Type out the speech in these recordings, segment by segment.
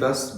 10,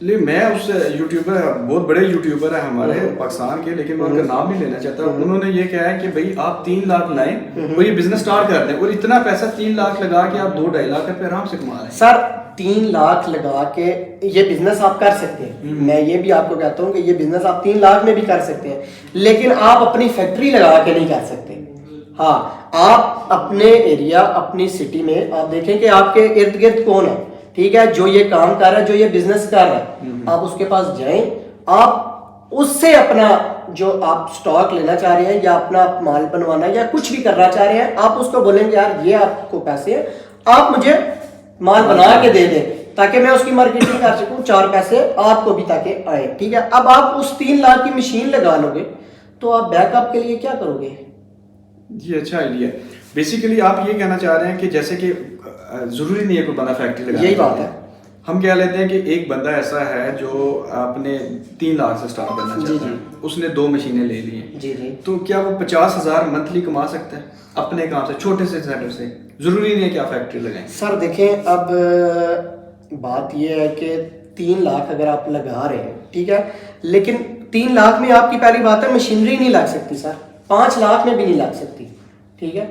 لیکن میں اس یوٹیوبر بہت بڑے یوٹیوبر ہیں ہمارے پاکستان کے, لیکن میں ان کا نام نہیں لینا چاہتا. انہوں نے یہ کہا ہے کہ بھائی آپ 3 لاکھ لائیں اور یہ بزنس اسٹارٹ کر دیں, اور اتنا پیسہ 3 لاکھ لگا کے آپ 2-2.5 لاکھ روپے آرام سے کما رہے ہیں. سر 3 لاکھ لگا کے یہ بزنس آپ کر سکتے ہیں. میں یہ بھی آپ کو کہتا ہوں کہ یہ بزنس آپ 3 لاکھ میں بھی کر سکتے ہیں, لیکن آپ اپنی فیکٹری لگا کے نہیں کر سکتے. ہاں, آپ اپنے ایریا, اپنی سٹی میں آپ دیکھیں کہ آپ کے ارد گرد کون ہے, ٹھیک ہے, جو یہ کام کر رہا ہے, جو یہ بزنس کر رہا ہے, آپ اس کے پاس جائیں, آپ اس سے اپنا جو آپ سٹاک لینا چاہ رہے ہیں یا اپنا مال بنوانا یا کچھ بھی کرنا چاہ رہے ہیں, آپ اس کو بولیں گے یار یہ آپ کو پیسے ہیں, آپ مجھے مال بنا کے دے دیں تاکہ میں اس کی مارکیٹنگ کر سکوں, 4 پیسے آپ کو بھی تاکہ آئیں. ٹھیک ہے, اب آپ اس 3 لاکھ کی مشین لگا لو گے تو آپ بیک اپ کے لیے کیا کرو گے؟ جی اچھا آئیڈیا. بیسیکلی آپ یہ کہنا چاہ رہے ہیں کہ جیسے کہ ضروری نہیں ہے کوئی بندہ فیکٹری لگانا. یہی بات ہے. ہم کہہ لیتے ہیں کہ ایک بندہ ایسا ہے جو اپنے 3 لاکھ سے سٹارٹ کرنا چاہتا ہے, اس نے 2 مشینیں لے لی ہیں, جی جی, تو کیا وہ 50,000 منتھلی کما سکتا ہے اپنے کام سے, چھوٹے سے سیٹر سے؟ ضروری نہیں ہے کہ آپ فیکٹری لگائیں. سر دیکھیں, اب بات یہ ہے کہ 3 لاکھ اگر آپ لگا رہے ہیں, ٹھیک ہے, لیکن 3 لاکھ میں آپ کی پہلی بات ہے مشینری نہیں لگ سکتی سر, 5 لاکھ میں بھی نہیں لگ سکتی. ٹھیک ہے,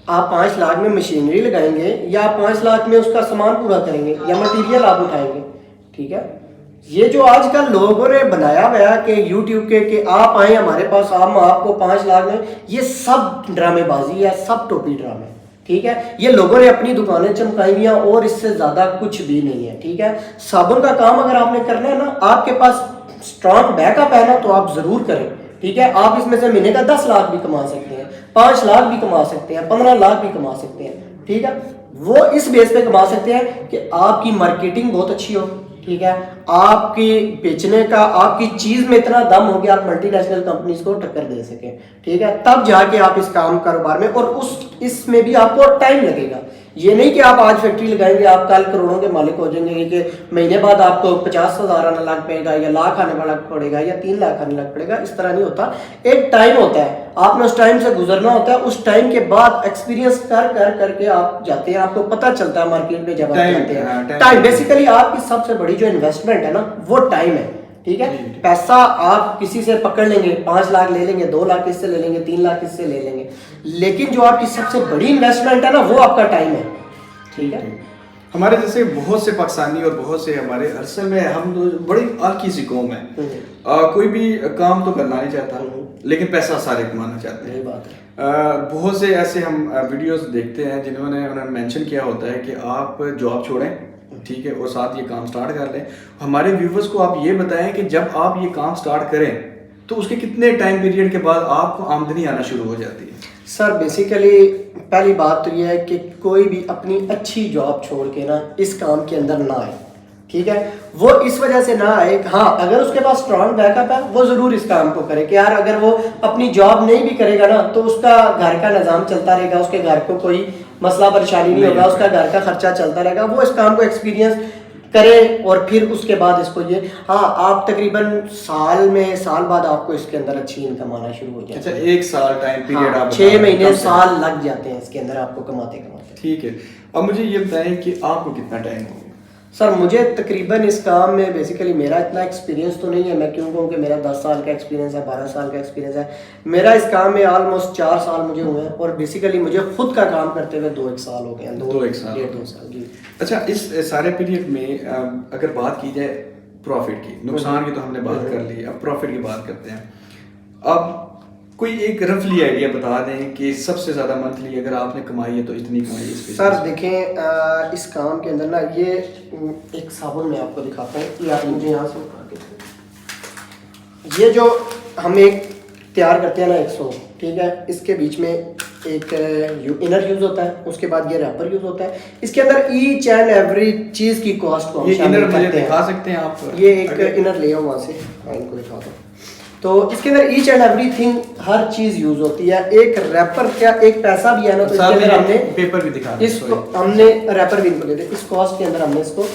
آپ 5 لاکھ میں مشینری لگائیں گے یا 5 لاکھ میں اس کا سامان پورا کریں گے یا مٹیریل آپ اٹھائیں گے. ٹھیک ہے, یہ جو آج کل لوگوں نے بنایا ہوا ہے کہ یوٹیوب کے کہ آپ آئیں ہمارے پاس, آپ کو 5 لاکھ میں, یہ سب ڈرامے بازی ہے, سب ٹوپی ڈرامے. ٹھیک ہے, یہ لوگوں نے اپنی دکانیں چمکائی ہوئی ہیں اور اس سے زیادہ کچھ بھی نہیں ہے. ٹھیک ہے, صابن کا کام اگر آپ نے کرنا ہے نا, آپ کے پاس اسٹرانگ بیک اپ ہے نا, تو آپ ضرور کریں. ٹھیک ہے, آپ اس میں سے مہینے کا 10 لاکھ بھی کما سکتے ہیں, 5 لاکھ بھی کما سکتے ہیں, 15 لاکھ بھی کما سکتے ہیں. ٹھیک ہے, وہ اس بیس پہ کما سکتے ہیں کہ آپ کی مارکیٹنگ بہت اچھی ہو. ٹھیک ہے, آپ کی بیچنے کا, آپ کی چیز میں اتنا دم ہو کہ آپ ملٹی نیشنل کمپنیز کو ٹکر دے سکیں. ٹھیک ہے, تب جا کے آپ اس کام کاروبار میں, اور اس میں بھی آپ کو ٹائم لگے گا. یہ نہیں کہ آپ آج فیکٹری لگائیں گے آپ کل کروڑوں کے مالک ہو جائیں گے کہ مہینے بعد آپ کو 50,000 آنا لگ پڑے گا یا لاکھ آنے والا پڑے گا یا 3 لاکھ آنے لگ پڑے گا. اس طرح نہیں ہوتا, ایک ٹائم ہوتا ہے, آپ نے اس ٹائم سے گزرنا ہوتا ہے. اس ٹائم کے بعد ایکسپیرینس کر کے آپ جاتے ہیں, آپ کو پتہ چلتا ہے مارکیٹ میں جب آپ جاتے ہیں. ٹائم بیسیکلی آپ کی سب سے بڑی جو انویسٹمنٹ ہے نا, وہ ٹائم ہے. ٹھیک ہے, پیسہ آپ کسی سے پکڑ لیں گے, 5 لاکھ لے لیں گے, 2 لاکھ اس سے لے لیں گے, 3 لاکھ اس سے لے لیں گے, لیکن جو آپ کی سب سے بڑی انویسٹمنٹ ہے نا, وہ آپ کا ٹائم ہے. ٹھیک ہے, ہمارے جیسے بہت سے پاکستانی اور بہت سے ہمارے عرصے میں ہم بڑی آلکی سی قوم ہے, کوئی بھی کام تو کرنا نہیں چاہتا لیکن پیسہ سارے کمانا چاہتے ہیں. بہت سے ایسے ہم ویڈیوز دیکھتے ہیں جنہوں نے مینشن کیا ہوتا ہے کہ آپ جاب چھوڑیں, ٹھیک ہے, اور ساتھ یہ کام سٹارٹ کر لیں. ہمارے ویورز کو آپ یہ بتائیں کہ جب آپ یہ کام سٹارٹ کریں تو اس کے کتنے ٹائم پیریڈ کے بعد آپ کو آمدنی آنا شروع ہو جاتی ہے؟ سر بیسیکلی پہلی بات تو یہ ہے کہ کوئی بھی اپنی اچھی جاب چھوڑ کے نا اس کام کے اندر نہ آئے. ٹھیک ہے, وہ اس وجہ سے نہ آئے, ہاں اگر اس کے پاس اسٹرانگ بیک اپ ہے وہ ضرور اس کام کو کرے کہ یار اگر وہ اپنی جاب نہیں بھی کرے گا نا تو اس کا گھر کا نظام چلتا رہے گا, اس کے گھر کو کوئی مسئلہ پریشانی نہیں ہوگا, اس کا گھر کا خرچہ چلتا رہے گا. وہ اس کام کو ایکسپیرینس کرے اور پھر اس کے بعد اس کو یہ, ہاں آپ تقریباً سال بعد آپ کو اس کے اندر اچھی انکم آنا شروع ہو جاتی ہے. 1 سال ٹائم پیریڈ, آپ 6 مہینے سال لگ جاتے ہیں اس کے اندر آپ کو کماتے. ٹھیک ہے, اب مجھے یہ بتائیں کہ آپ کو کتنا ٹائم ہو گیا؟ سر مجھے تقریباً اس کام میں بیسیکلی میرا اتنا ایکسپیرینس تو نہیں ہے, میں کیوں کہوں کہ میرا 10 سال کا ایکسپیرینس ہے, 12 سال کا ایکسپیرینس ہے. میرا اس کام میں آلموسٹ 4 سال مجھے ہوئے ہیں, اور بیسیکلی مجھے خود کا کام کرتے ہوئے 2-1 سال ہو گئے ہیں. 2 سال. جی اچھا, اس سارے پیریڈ میں اگر بات کی جائے پروفٹ کی, نقصان کی تو ہم نے بات کر لی, اب پروفٹ کی بات کرتے ہیں. اب کوئی ایک رفلی آئیڈیا بتا دیں کہ سب سے زیادہ منتھلی اگر آپ نے کمائی ہے تو اتنی کمائی ہے. سر دیکھیں اس کام کے اندر نا, یہ ایک صابن میں آپ کو دکھاتا ہوں, یہ آپ مجھے یہاں سے اٹھا کے, یہ جو ہم ایک تیار کرتے ہیں نا 100, ٹھیک ہے, اس کے بیچ میں ایک انر یوز ہوتا ہے, اس کے بعد یہ ریپر یوز ہوتا ہے. اس کے اندر ایچ اینڈ ایوری چیز کی کاسٹ کو یہ انر مجھے دکھا سکتے ہیں آپ؟ یہ ایک انر لے آؤ وہاں سے, میں ان کو دکھاتا ہوں. تو اس کے اندر ایچ اینڈ ایوری تھنگ, ہر چیز یوز ہوتی ہے. ایک ریپر کیا ایک پیسہ بھی ہے نا, تو اس کے اندر ہم نے پیپر بھی دکھا اس کو ہم نے ریپر بھی ان کو دے دیں, اس کاسٹ کے اندر ہم نے اس کو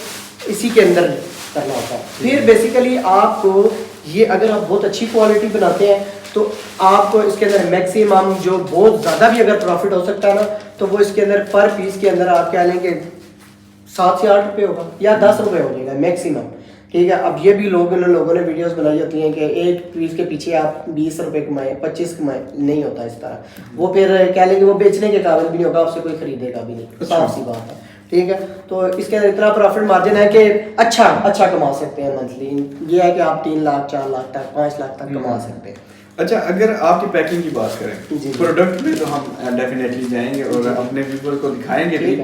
اسی کے اندر کرنا ہوتا ہے. پھر بیسیکلی آپ کو یہ اگر آپ بہت اچھی کوالٹی بناتے ہیں تو آپ کو اس کے اندر میکسیمم جو بہت زیادہ بھی اگر پروفٹ ہو سکتا ہے نا, تو وہ اس کے اندر پر پیس کے اندر آپ کہہ لیں کہ 7 سے 8 روپے ہوگا یا 10 روپے ہو جائے گا میکسیمم. ٹھیک ہے. اب یہ بھی لوگوں نے ویڈیوز بنائی ہوتی ہیں کہ ایک پیس کے پیچھے آپ 20 روپے کمائیں 25 کمائیں, نہیں ہوتا اس طرح. وہ پھر کہہ لیں گے وہ بیچنے کے قابل بھی نہیں ہوگا, آپ سے کوئی خریدے گا بھی نہیں, صاف سی بات ہے. ٹھیک ہے, تو اس کے اندر اتنا پروفٹ مارجن ہے کہ اچھا کما سکتے ہیں منتھلی. یہ ہے کہ آپ 3 لاکھ 4 لاکھ تک 5 لاکھ تک کما سکتے ہیں. اچھا, اگر آپ کی پیکنگ کی بات کریں پروڈکٹ میں, تو ہم ڈیفینیٹلی جائیں گے اور اپنے ویور کو دکھائیں گے بھی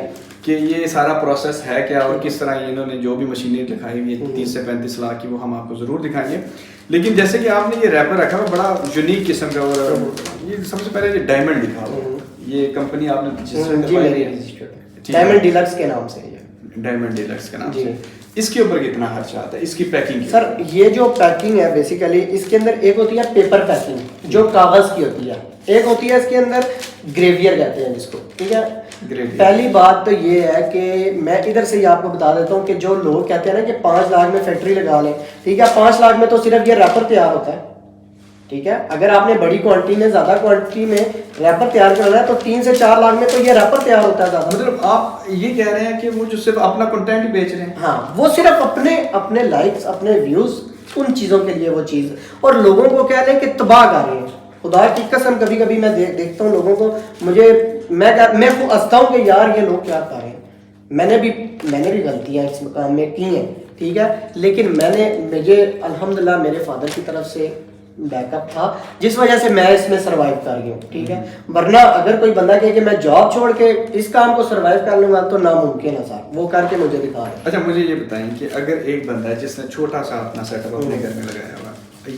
کہ یہ سارا پروسیس ہے کیا اور کس طرح انہوں نے جو بھی مشینیں دکھائی ہوئی 30 سے 35 لاکھ کی وہ ہم آپ کو ضرور دکھائیں گے. لیکن جیسے کہ آپ نے یہ ریپر رکھا ہوا بڑا یونیک قسم کا, اور یہ سب سے پہلے یہ ڈائمنڈ لکھا ہوا, یہ کمپنی آپ نے ڈائمنڈ ڈیلکس کے نام سے, ڈائمنڈ ڈیلکس کے نام سے. اس کے اوپر کتنا خرچہ آتا ہے اس کی پیکنگ؟ سر یہ جو پیکنگ ہے بیسیکلی اس کے اندر ایک ہوتی ہے پیپر پیکنگ جو کاغذ کی ہوتی ہے, ایک ہوتی ہے اس کے اندر گریویئر کہتے ہیں جس کو. ٹھیک ہے, پہلی بات تو یہ ہے کہ میں ادھر سے ہی آپ کو بتا دیتا ہوں کہ جو لوگ کہتے ہیں نا کہ 5 لاکھ میں فیکٹری لگا لیں, ٹھیک ہے, 5 لاکھ میں تو صرف یہ ریپر تیار ہوتا ہے. ٹھیک ہے, اگر آپ نے بڑی کوانٹٹی میں زیادہ کوانٹٹی میں ریپر تیار کرنا ہے تو 3 سے 4 لاکھ میں تو یہ ریپر تیار ہوتا ہے زیادہ. مطلب آپ یہ کہہ رہے ہیں کہ وہ جو صرف اپنا کنٹینٹ ہی بیچ رہے ہیں؟ ہاں, وہ صرف اپنے لائکس اپنے ویوز ان چیزوں کے لیے وہ چیز, اور لوگوں کو کہہ لیں کہ تباہ کر رہے ہیں. خدا کی قسم کبھی کبھی میں دیکھتا ہوں لوگوں کو, میں ہنستا ہوں کہ یار یہ لوگ کیا کر رہے ہیں. میں نے بھی غلطیاں اس مقام میں کی ہیں. ٹھیک ہے, لیکن مجھے الحمدللہ میرے فادر کی طرف سے بیک اپ تھا جس وجہ سے میں اس میں سروائیو کر گیا ہوں. ٹھیک ہے, ورنہ اگر کوئی بندہ کہے کہ میں جاب چھوڑ کے اس کام کو سروائیو کر لوں گا تو ناممکن ہے سر, وہ کر کے مجھے دکھا رہے. اچھا مجھے یہ بتائیں کہ اگر ایک بندہ ہے جس نے چھوٹا سا اپنا سیٹ اپ اپنے گھر میں لگایا ہوا,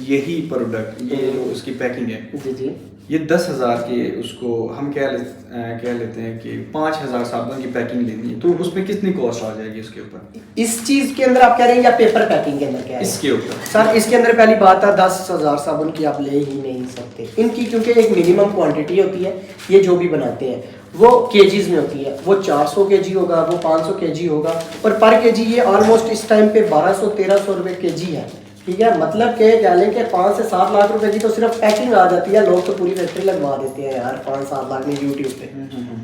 یہی پروڈکٹ یہ جو اس کی پیکنگ ہے جی یہ 10,000 کے, اس کو ہم کہہ لیتے ہیں کہ 5,000 صابن کی پیکنگ لینی ہے, تو اس میں کتنی کاسٹ آ جائے گی اس کے اوپر؟ اس چیز کے اندر آپ کہہ رہے ہیں یا پیپر پیکنگ کے اندر کہہ رہے ہیں؟ اس کے اوپر سر اس کے اندر پہلی بات ہے 10,000 صابن کی آپ لے ہی نہیں سکتے. ان کی کیونکہ ایک منیمم کوانٹٹی ہوتی ہے, یہ جو بھی بناتے ہیں وہ کیجیز میں ہوتی ہے. وہ 400 kg ہوگا, وہ 500 kg ہوگا, اور پر kg یہ آلموسٹ اس ٹائم پہ 1,200-1,300 روپے kg ہے. ٹھیک ہے, مطلب کہ کہہ لیں کہ 5 سے 7 لاکھ روپے کی تو صرف پیکنگ آ جاتی ہے. لوگ تو پوری فیکٹری لگوا دیتے ہیں یار 5-7 لاکھ میں یوٹیوب پہ.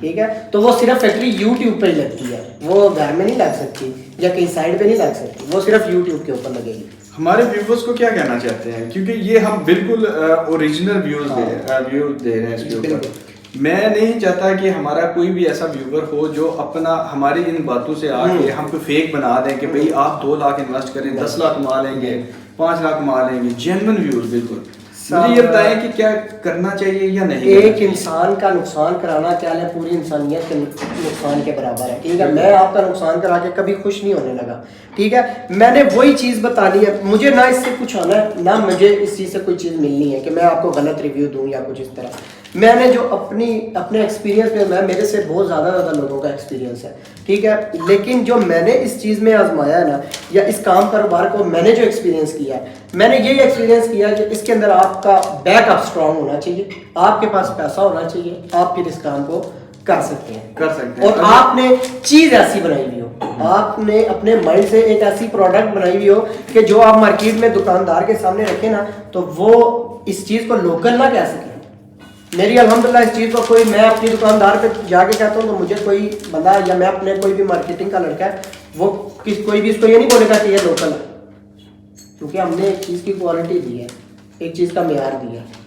ٹھیک ہے, تو وہ صرف فیکٹری یوٹیوب پہ ہی لگتی ہے, وہ گھر میں نہیں لگ سکتی یا کہیں سائڈ پہ نہیں لگ سکتی, وہ صرف یوٹیوب کے اوپر لگے گی. ہمارے ویورز کو کیا کہنا چاہتے ہیں, کیونکہ یہ ہم بالکل اوریجنل ویوز دے رہے ہیں اس کے اوپر. میں نہیں چاہتا کہ ہمارا کوئی بھی ایسا ویور ہو جو اپنا ہماری ان باتوں سے آ کے ہم کو فیک بنا دیں کہ بھئی آپ 2 لاکھ انویسٹ کریں 10 لاکھ کما لیں گے 5 لاکھ کما لیں گے. جینوئن ویوز بالکل. مجھے یہ بتائیں کہ کیا کرنا چاہیے یا نہیں. ایک انسان کا نقصان کرانا کیا ہے پوری انسانیت کے نقصان کے برابر ہے. ٹھیک ہے, میں آپ کا نقصان کرا کے کبھی خوش نہیں ہونے لگا. ٹھیک ہے, میں نے وہی چیز بتانی ہے, مجھے نہ اس سے کچھ آنا ہے نہ مجھے اس چیز سے کوئی چیز ملنی ہے کہ میں آپ کو غلط ریویو دوں یا کچھ اس طرح. میں نے جو اپنے ایکسپیرینس میں میرے سے بہت زیادہ لوگوں کا ایکسپیرینس ہے. ٹھیک ہے, لیکن جو میں نے اس چیز میں آزمایا ہے نا, یا اس کام کاروبار کو میں نے جو ایکسپیرینس کیا ہے, میں نے یہی ایکسپیرینس کیا کہ اس کے اندر آپ کا بیک اپ اسٹرانگ ہونا چاہیے, آپ کے پاس پیسہ ہونا چاہیے, آپ پھر اس کام کو کر سکتے ہیں. اور آپ نے چیز ایسی بنائی ہوئی ہو, آپ نے اپنے مائنڈ سے ایک ایسی پروڈکٹ بنائی ہوئی ہو کہ جو آپ مارکیٹ میں دکاندار کے سامنے رکھیں نا تو وہ اس چیز کو لوکل نہ کہہ سکیں. میری الحمدللہ اس چیز کو کوئی, میں اپنی دکاندار پہ جا کے کہتا ہوں تو مجھے کوئی بندہ یا میں اپنے کوئی بھی مارکیٹنگ کا لڑکا ہے وہ کوئی بھی اس کو یہ نہیں بولے گا کہ یہ لوکل ہے, کیونکہ ہم نے ایک چیز کی کوالٹی دی ہے, ایک چیز کا معیار دیا ہے.